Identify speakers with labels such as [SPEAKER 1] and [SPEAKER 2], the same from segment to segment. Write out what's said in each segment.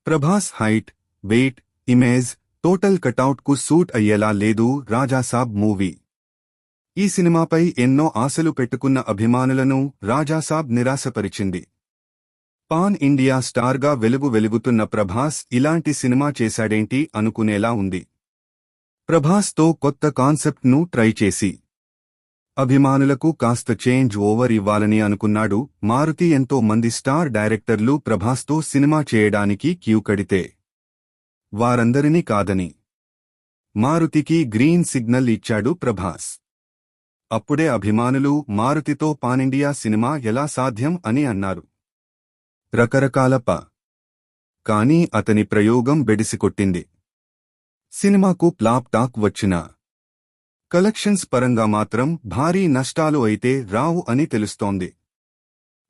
[SPEAKER 1] Prabhas height, weight, image, total కటౌట్కు suit అయ్యేలా లేదు రాజాసాబ్ మూవీ. ఈ సినిమాపై ఎన్నో ఆశలు పెట్టుకున్న అభిమానులను రాజాసాబ్ నిరాశపరిచింది. పాన్ ఇండియా స్టార్గా వెలుగుతున్న ప్రభాస్ ఇలాంటి సినిమా చేశాడేంటి అనుకునేలా ఉంది. ప్రభాస్తో కొత్త కాన్సెప్ట్ను ట్రై చేసి అభిమానులకు కాస్త చేంజ్ ఓవర్ ఇవ్వాలని అనుకున్నాడు మారుతి. ఎంతో మంది స్టార్ డైరెక్టర్లు ప్రభాస్తో సినిమా చేయడానికి క్యూ కడితే వారందరినీ కాదని మారుతికి గ్రీన్ సిగ్నల్ ఇచ్చాడు ప్రభాస్. అప్పుడే అభిమానులు మారుతితో పానిండియా సినిమా ఎలా సాధ్యం అని అన్నారు. రకరకాల కానీ అతని ప్రయోగం బెడిసికొట్టింది. సినిమాకు ఫ్లాప్ టాక్ వచ్చినా కలెక్షన్స్ పరంగా మాత్రం భారీ నష్టాలు అయితే రావు అని తెలుస్తోంది.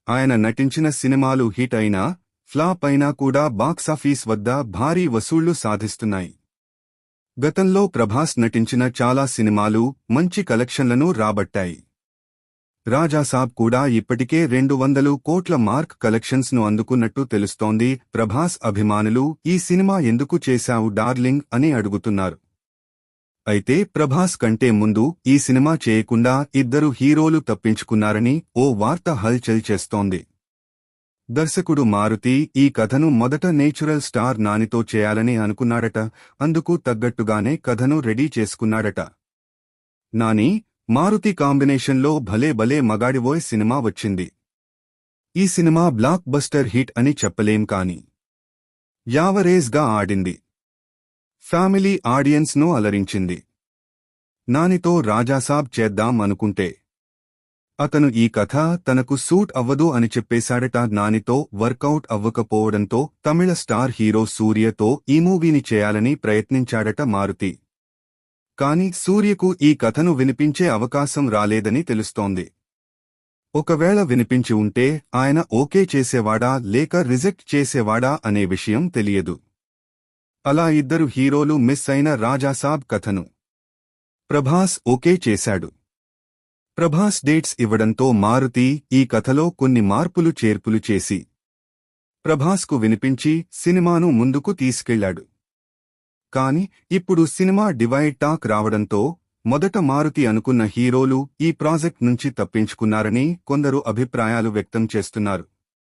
[SPEAKER 1] ఆయన నటించిన సినిమాలు హిట్ అయినా ఫ్లాప్ అయినా కూడా బాక్సాఫీస్ వద్ద భారీ వసూళ్లు సాధిస్తున్నాయి. గతంలో ప్రభాస్ నటించిన చాలా సినిమాలు మంచి కలెక్షన్లను రాబట్టాయి. రాజాసాబ్ కూడా ఇప్పటికే 200 కోట్ల మార్క్ కలెక్షన్స్ ను అందుకున్నట్టు తెలుస్తోంది. ప్రభాస్ అభిమానులు ఈ సినిమా ఎందుకు చేశావు డార్లింగ్ అని అడుగుతున్నారు. అయితే ప్రభాస్ కంటే ముందు ఈ సినిమా చేయకుండా ఇద్దరు హీరోలు తప్పించుకున్నారని ఓ వార్త హల్చల్ చేస్తోంది. దర్శకుడు మారుతి ఈ కథను మొదట నేచురల్ స్టార్ నానితో చేయాలని అనుకున్నాడట. అందుకు తగ్గట్టుగానే కథను రెడీ చేసుకున్నాడట. నాని, మారుతి కాంబినేషన్లో భలే భలే మగాడివోయ్ సినిమా వచ్చింది. ఈ సినిమా బ్లాక్ బస్టర్ హిట్ అని చెప్పలేం కానీ యావరేజ్గా ఆడింది. ఫ్యామిలీ ఆడియన్స్ను అలరించింది. నానితో రాజాసాబ్ చేద్దాం అనుకుంటే అతను ఈ కథ తనకు సూట్ అవ్వదు అని చెప్పేశాడట. నానితో వర్కౌట్ అవ్వకపోవడంతో తమిళ స్టార్ హీరో సూర్యతో ఈ మూవీని చేయాలని ప్రయత్నించాడట మారుతి. కాని సూర్యకు ఈ కథను వినిపించే అవకాశం రాలేదని తెలుస్తోంది. ఒకవేళ వినిపించి ఉంటే ఆయన ఓకే చేసేవాడా లేక రిజెక్ట్ చేసేవాడా అనే విషయం తెలియదు. అలా ఇద్దరు హీరోలు మిస్ అయిన రాజాసాబ్ కథను ప్రభాస్ ఓకే చేశాడు. ప్రభాస్ డేట్స్ ఇవ్వడంతో మారుతి ఈ కథలో కొన్ని మార్పులు చేర్పులు చేసి ప్రభాస్కు వినిపించి సినిమాను ముందుకు తీసుకెళ్లాడు. కాని ఇప్పుడు సినిమా డివైడ్ టాక్ రావడంతో మొదట మారుతి అనుకున్న హీరోలు ఈ ప్రాజెక్ట్ నుంచి తప్పించుకున్నారని కొందరు అభిప్రాయాలు వ్యక్తం చేస్తున్నారు.